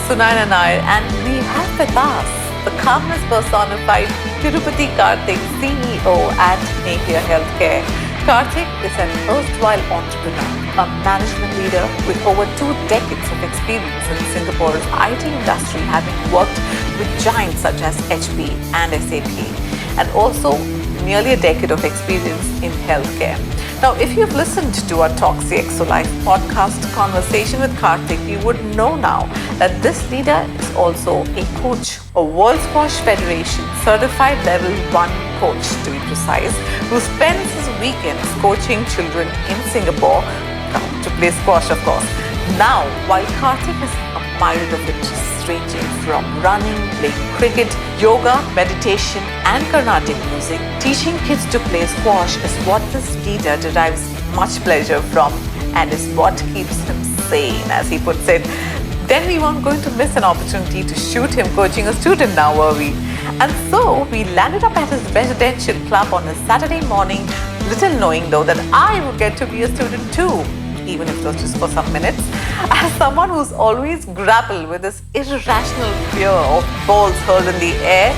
Sunayana Nair, and we have with us the calmness personified Tirupathi Karthik, CEO at Napier Healthcare. Karthik is an erstwhile entrepreneur, a management leader with over 2 decades of experience in Singapore's IT industry, having worked with giants such as HP and SAP, and also nearly a decade of experience in healthcare. Now, if you've listened to our TalkCXOLife podcast conversation with Karthik, you would know now that this leader is also a coach, a World Squash Federation certified level 1 coach to be precise, who spends his weekends coaching children in Singapore to play squash, of course. Now, while Karthik is a myriad of interests ranging from running, playing cricket, yoga, meditation and Carnatic music, teaching kids to play squash is what this leader derives much pleasure from and is what keeps him sane, as he puts it. Then we weren't going to miss an opportunity to shoot him coaching a student now, were we? And so we landed up at his residential club on a Saturday morning, little knowing though that I would get to be a student too, even if it was just for some minutes. As someone who's always grappled with this irrational fear of balls hurled in the air,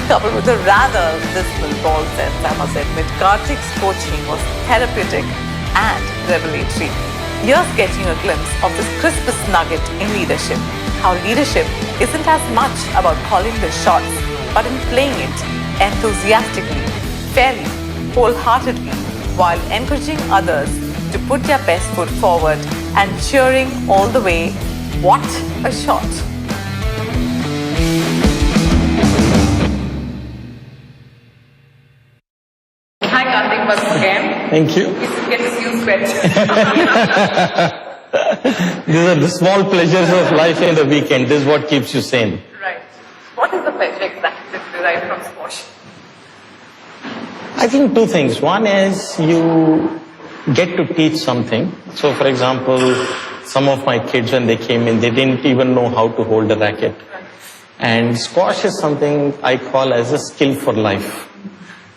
coupled with a rather dismal ball sense, I must admit, Karthik's coaching was therapeutic and revelatory. You're getting a glimpse of this crispest nugget in leadership. How leadership isn't as much about calling the shots, but in playing it enthusiastically, fairly, wholeheartedly, while encouraging others to put their best foot forward and cheering all the way. What a shot! Hi Karthik, once again. Thank you. You get to see you sweat. These are the small pleasures of life in the weekend. This is what keeps you sane. Right. What is the pleasure exactly that you derive from squash? I think 2 things. One is you get to teach something. So for example, some of my kids when they came in, they didn't even know how to hold a racket. And squash is something I call as a skill for life.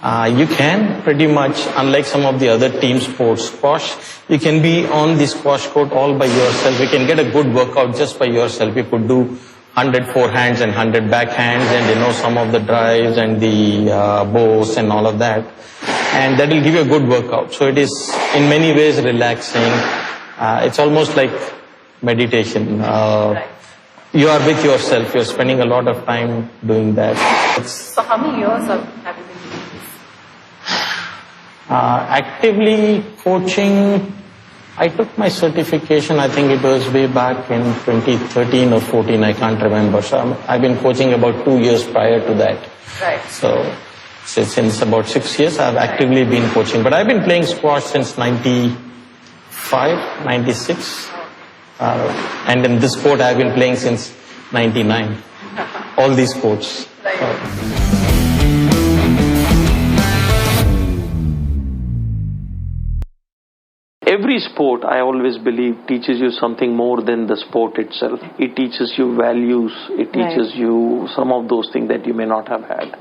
You can pretty much, unlike some of the other team sports, squash, you can be on the squash court all by yourself. You can get a good workout just by yourself. You could do 100 forehands and 100 backhands and some of the drives and the bows and all of that. And that will give you a good workout. So it is in many ways relaxing. It's almost like meditation. You are with yourself. You're spending a lot of time doing that. So how many years have you been doing this? Actively coaching, I took my certification, I think it was way back in 2013 or 14, I can't remember. So I've been coaching about 2 years prior to that. Right. So since about 6 years, I've actively been coaching. But I've been playing squash since 95, 96. And in this sport, I've been playing since 99. All these sports. Right. Every sport, I always believe, teaches you something more than the sport itself. It teaches you values. It teaches you some of those things that you may not have had.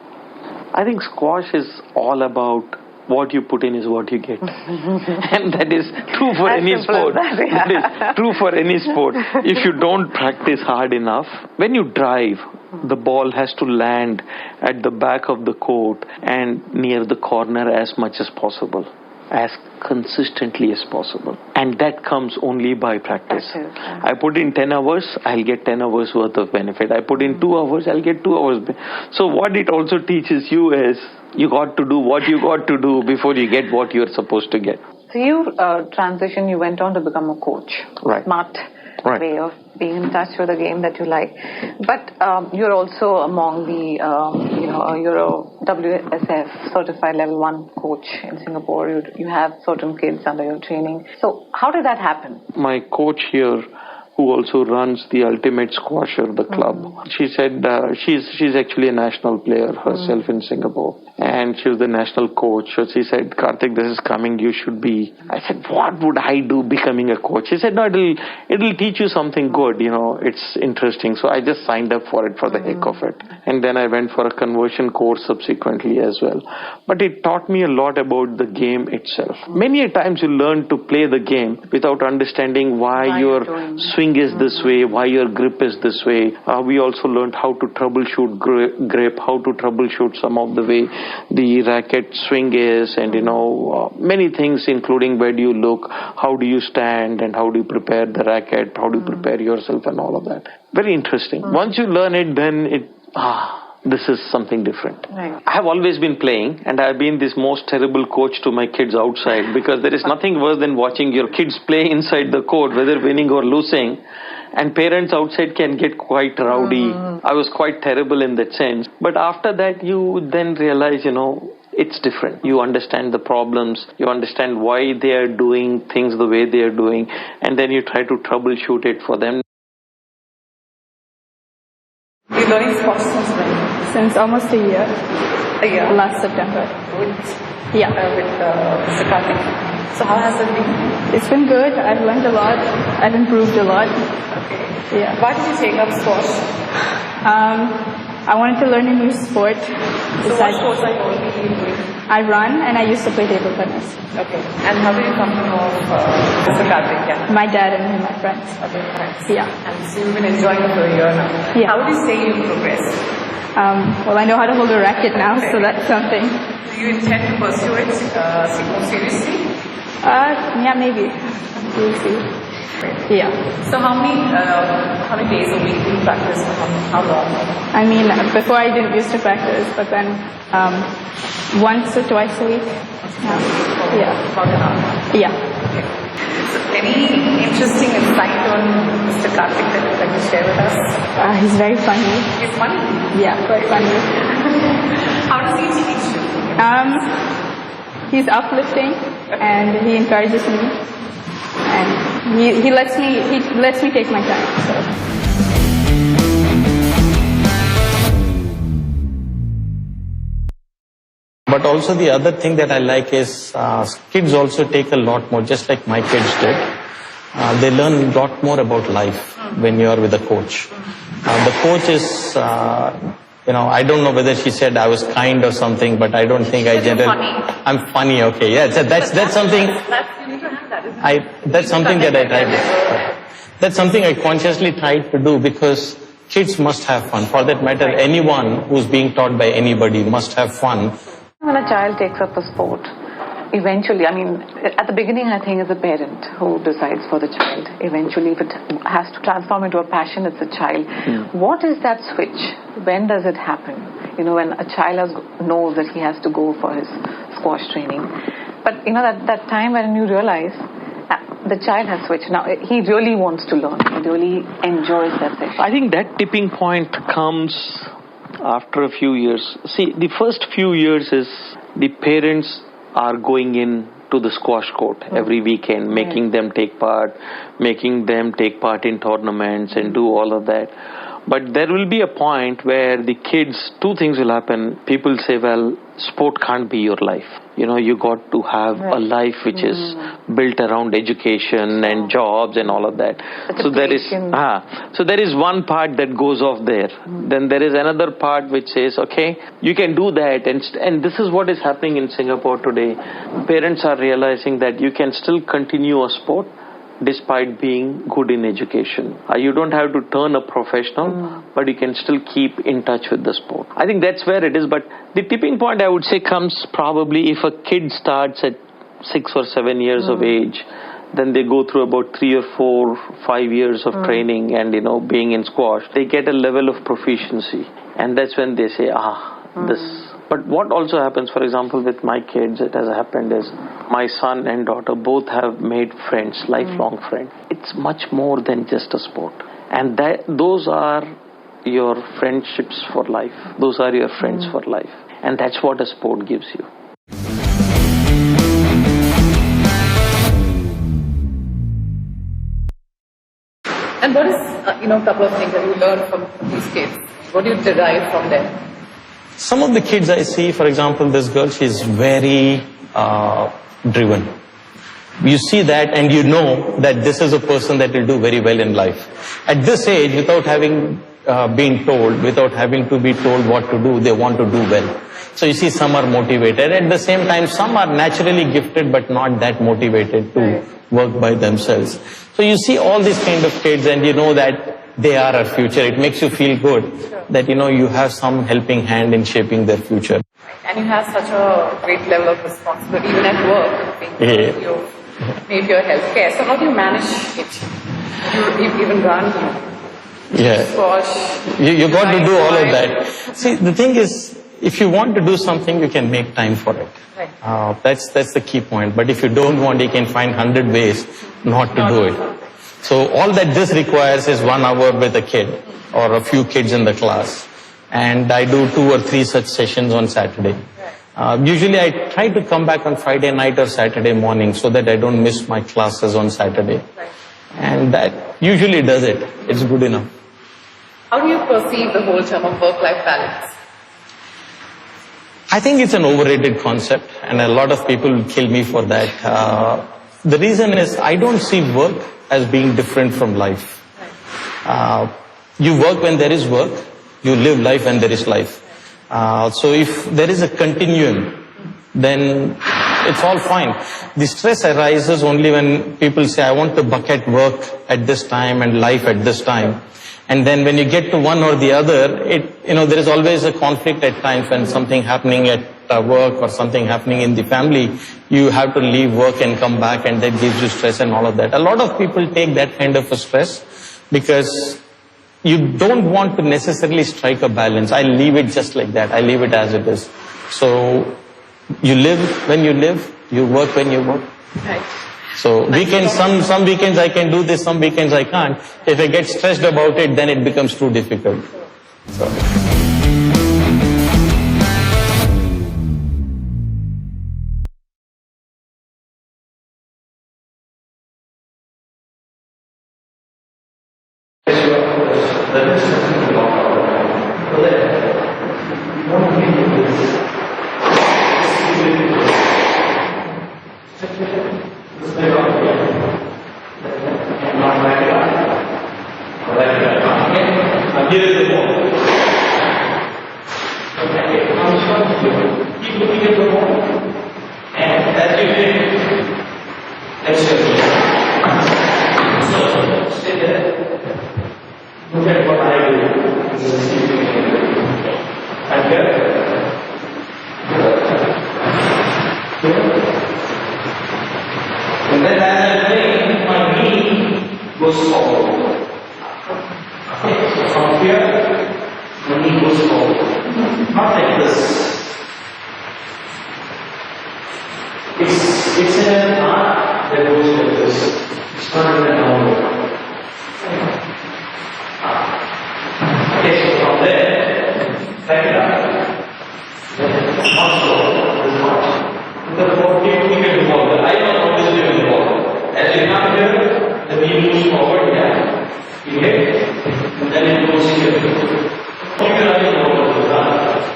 I think squash is all about what you put in is what you get. And that is true for any sport. That is true for any sport. If you don't practice hard enough, when you drive, the ball has to land at the back of the court and near the corner as much as possible, as consistently as possible. And that comes only by practice. I put in 10 hours, I'll get 10 hours worth of benefit. I put in 2 hours, I'll get 2 hours. So what it also teaches you is you got to do what you got to do before you get what you're supposed to get. So you transitioned, you went on to become a coach. Right. Smart way of being in touch with the game that you like. But you're also among the, you're a WSF-Certified Level 1 coach in Singapore. You have certain kids under your training. So how did that happen? My coach here, who also runs the Ultimate Squasher, the club, she said she's actually a national player herself in Singapore. And she was the national coach. So she said, Karthik, this is coming, you should be. I said, what would I do becoming a coach? She said, no, it'll teach you something good, it's interesting. So I just signed up for it for the heck of it. And then I went for a conversion course subsequently as well. But it taught me a lot about the game itself. Many a times you learn to play the game without understanding why you're swinging swing is this way, why your grip is this way. We also learned how to troubleshoot grip, how to troubleshoot some of the way the racket swing is, and many things, including where do you look, how do you stand, and how do you prepare the racket, how do you prepare yourself, and all of that. Very interesting. Once you learn it, then this is something different. Right. I have always been playing, and I have been this most terrible coach to my kids outside, because there is nothing worse than watching your kids play inside the court, whether winning or losing, and parents outside can get quite rowdy. I was quite terrible in that sense. But after that, you then realize, it's different. You understand the problems, you understand why they are doing things the way they are doing, and then you try to troubleshoot it for them. You're learning squash since when? Since almost a year. A year? Last September. With Mr. Karthik. So how has it been? It's been good. I've learned a lot. I've improved a lot. Okay. Yeah. Why did you take up squash? I wanted to learn a new sport. So what sports are you already doing? I run and I used to play table tennis. Okay. And how did you come to know Mr. Karthik? Yeah. My dad and my friends. Okay, thanks. Yeah. And so you've been enjoying it for a year now. Yeah. How would you say you progressed? Well, I know how to hold a racket now, so that's something. Do you intend to pursue it more seriously? Yeah, maybe. We'll see. Yeah. So how many days a week do you practice? How long? I mean, before I didn't used to practice, but then once or twice a week. Yeah. About an hour. Yeah. Okay. So any interesting insight on Mr. Karthik that you'd like to share with us? He's very funny. He's funny. Yeah, quite funny. How does he teach you? He's uplifting and he encourages me, and he lets me take my time. So. But also the other thing that I like is kids also take a lot more, just like my kids did. They learn a lot more about life when you are with a coach. The coach is, I don't know whether she said I was kind or something, but I don't think I generally. I'm funny. Okay, yeah, that's something. You need to have that, isn't it? That's something that I tried. That's something I consciously tried to do, because kids must have fun. For that matter, anyone who's being taught by anybody must have fun. When a child takes up a sport, eventually, at the beginning, I think it's a parent who decides for the child. Eventually, if it has to transform into a passion, it's a child. What is that switch? When does it happen? When a child knows that he has to go for his squash training. But, that time when you realize the child has switched. Now, he really wants to learn. He really enjoys that session. I think that tipping point comes after a few years. See, the first few years is the parents are going in to the squash court every weekend, making them take part in tournaments and do all of that. But there will be a point where the kids, two things will happen. People say, well, sport can't be your life. You got to have a life which is built around education and jobs and all of that. So there is one part that goes off there. Then there is another part which says, okay, you can do that. And this is what is happening in Singapore today. Parents are realizing that you can still continue a sport despite being good in education. You don't have to turn a professional, but you can still keep in touch with the sport. I think that's where it is. But the tipping point, I would say, comes probably if a kid starts at 6 or 7 years of age. Then they go through about 3 or 4, 5 years of training and, being in squash. They get a level of proficiency. And that's when they say, this. But what also happens, for example, with my kids, it has happened is my son and daughter both have made friends, lifelong friends. It's much more than just a sport. And those are your friendships for life. Those are your friends for life. And that's what a sport gives you. And what is, a couple of things that you learn from these kids? What do you derive from them? Some of the kids I see, for example, this girl, she's very driven. You see that and you know that this is a person that will do very well in life. At this age, without having been told, without having to be told what to do, they want to do well. So you see some are motivated. At the same time, some are naturally gifted but not that motivated to work by themselves. So you see all these kind of kids and you know that they are our future. It makes you feel good that, you know, you have some helping hand in shaping their future. And you have such a great level of responsibility even at work, being Napier Healthcare. So how do you manage it? You even run squash. You got to do all of that. See, the thing is, if you want to do something, you can make time for it. Right. That's the key point. But if you don't want, you can find 100 ways not to do it. So all that this requires is 1 hour with a kid or a few kids in the class. And I do 2 or 3 such sessions on Saturday. Usually I try to come back on Friday night or Saturday morning so that I don't miss my classes on Saturday. And that usually does it. It's good enough. How do you perceive the whole term of work-life balance? I think it's an overrated concept and a lot of people will kill me for that. The reason is I don't see work as being different from life. You work when there is work, you live life when there is life. So if there is a continuum, then it's all fine. The stress arises only when people say, I want to bucket work at this time and life at this time. And then when you get to one or the other, there is always a conflict at times when something happening at work or something happening in the family, you have to leave work and come back and that gives you stress and all of that. A lot of people take that kind of a stress because you don't want to necessarily strike a balance. I leave it just like that. I leave it as it is. So you live when you live, you work when you work. Right. So weekends, some weekends I can do this, some weekends I can't. If I get stressed about it, then it becomes too difficult. So. And then as I play, my knee goes forward. Okay, so from here, my knee goes forward. Not like this. It's an art that goes like this. It's not in a normal. Okay, so from there, back it up. Then also, this much. The 40 we can involve. The eye must always be involved. As you come here, the knee moves forward, you hit, and then it goes here. Keep your eye involved.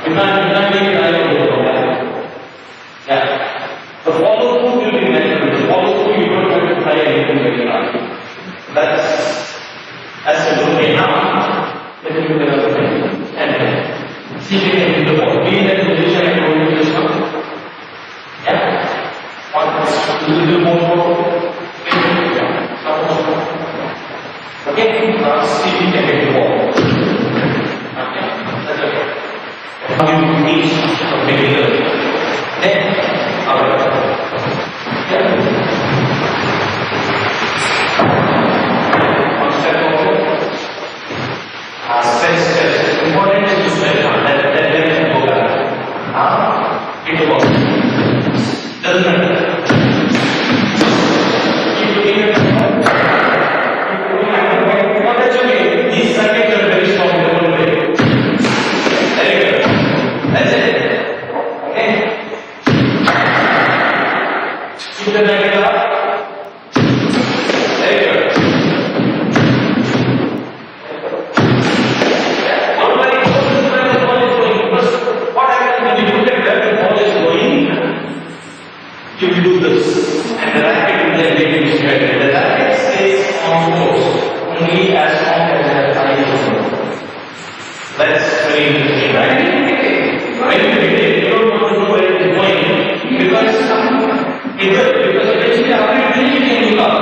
You can't make your eye involved. The follow through will be natural. The follow through you don't have to try anything with your eye. That's as simple. Okay, now, let me do another thing. And see if you can do the ball. Be in that position I told you just now. A little more. Okay, now see if you can get the ball. Okay, that's okay. Now you reach a bigger. Then, one step forward. Stretch. Important is to stretch on. Then you go back. Hit the ball. Doesn't matter. Keep looking at the ball. That's okay. These circuits are very strong in the whole way. Very good. That's it. Okay. Keep the racket up. Very good. Don't worry, don't look where the ball is going. Because what happens when you look at where the ball is going, you will do this. And the racket will then get you straight. The racket stays on course only as long as the eye is open. That's very interesting, right? When you hit it, you don't want to know where it is going because eventually after you finish, you can look up.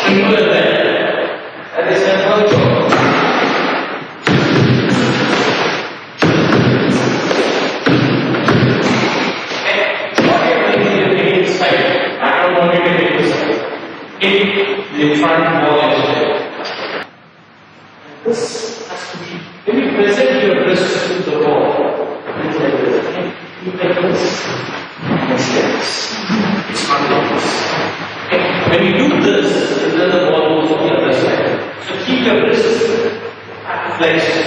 Simple as that. That is simple job. The front wall is there. This has to be, when you present your wrist to the wall, it's like this. You like this. It's like this. It's not like this. Okay. When you do this, then the ball goes on the other side. So keep your wrist flexed.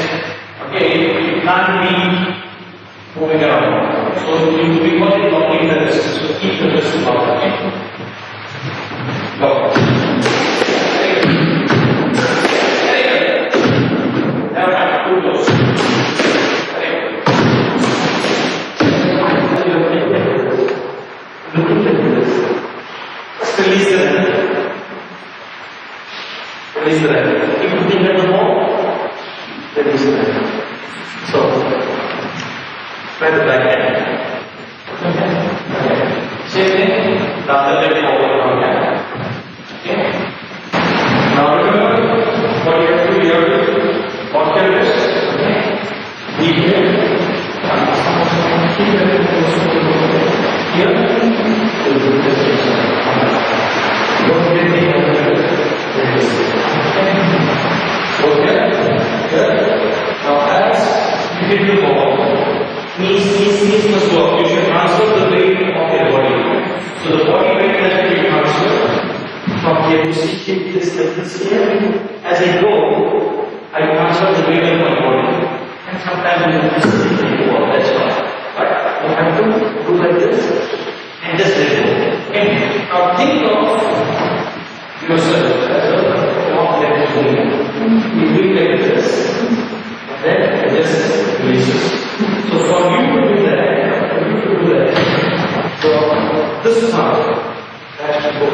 Okay, you can't be moving around. So you will be locking the wrist. So keep the wrist locked. Okay. Go. Release the hand. Release the hand. If you think at the ball, release the hand. So, try the back hand. Same thing. Now the left forward from here. Okay. Now remember what you have to do here. Watch your wrist. Okay. Deep here. Here. Don't get me over here. Okay. Now as you hit the ball, knees must work. You should transfer the weight of your body. So the body weight has to be transferred from here. You see, keep this like this here. As I go, I transfer the weight of my body. And sometimes you have to hit the ball. That's why. But you have to do like this and just let go. Okay. Now think of yourself as a walk that is moving. You do it like this. And then it just releases. So for you to do that, so this is how that should go.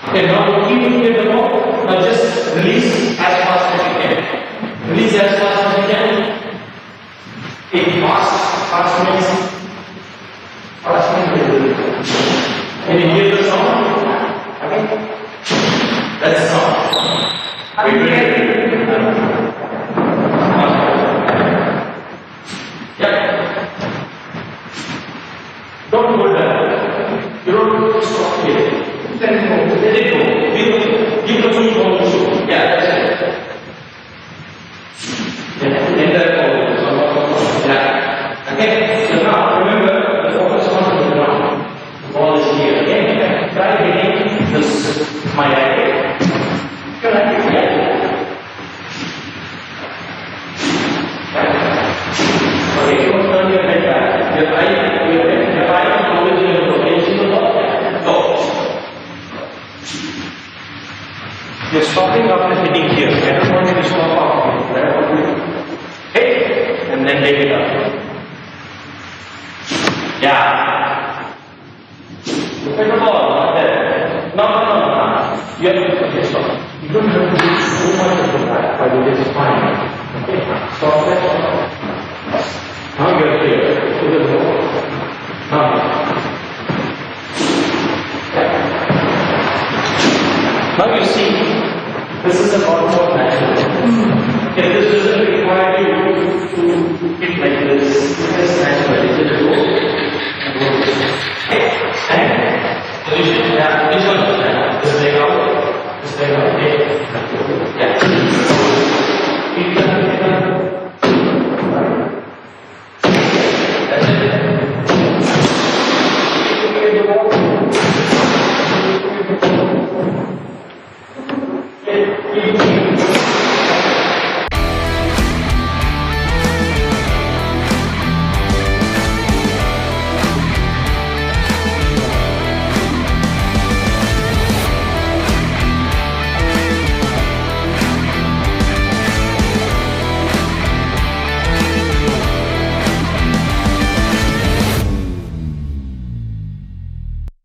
Okay, now keep looking at the ball. Now just release as fast as you can. Release as fast as you can. Take fast means can you hear the sound? Okay. That's the sound. Are you ready? Yeah. Don't hold that. You don't stop here. Let it go. Let it go. Give the full control. Yeah, that's it. Yeah, and that goes. Yeah. Okay. So now remember the focus on the ground. The ball is here. Again, try hitting this my right leg. Your right leg. Yeah. Okay, you want to turn your head back. Your eye is always in your rotation. Go. You're stopping after hitting here. I don't want you to stop after here. Hit and then take it up. Yeah. Look at the ball, not there. No. You have to stop. You don't have to do so much of that, but it is fine. Okay. Stop that. Now you're here. To the ball. Now. Now you see, this is a lot more natural. If this doesn't require you to hit like this, it is natural. It just goes and goes. Stand. Position. Yeah. This one. This leg out. This leg out. Okay. Yeah. Keep that. That's it.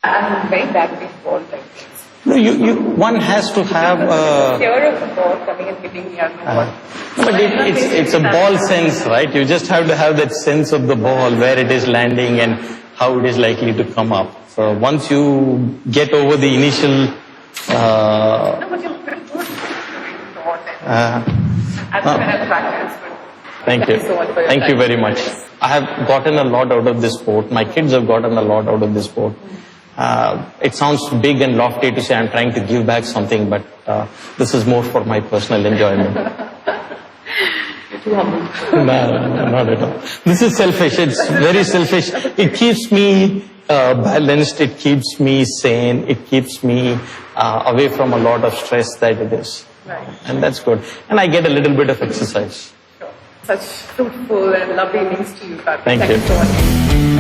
I'm very bad with ball like this. No, one has to have Fear of the ball coming and hitting me. but it's a ball sense, right? You just have to have that sense of the ball, where it is landing and how it is likely to come up. So once you get over the initial No, but you're pretty good. I've been practice. Thank you. So much for your Thank you time. very much. I have gotten a lot out of this sport. My kids have gotten a lot out of this sport. It sounds big and lofty to say I'm trying to give back something, but this is more for my personal enjoyment. No, not at all. This is selfish. It's very selfish. It keeps me balanced. It keeps me sane. It keeps me away from a lot of stress that it is. Right. And that's good. And I get a little bit of exercise. Such fruitful and lovely innings to you, Karthik. Thank Thank you. you so much.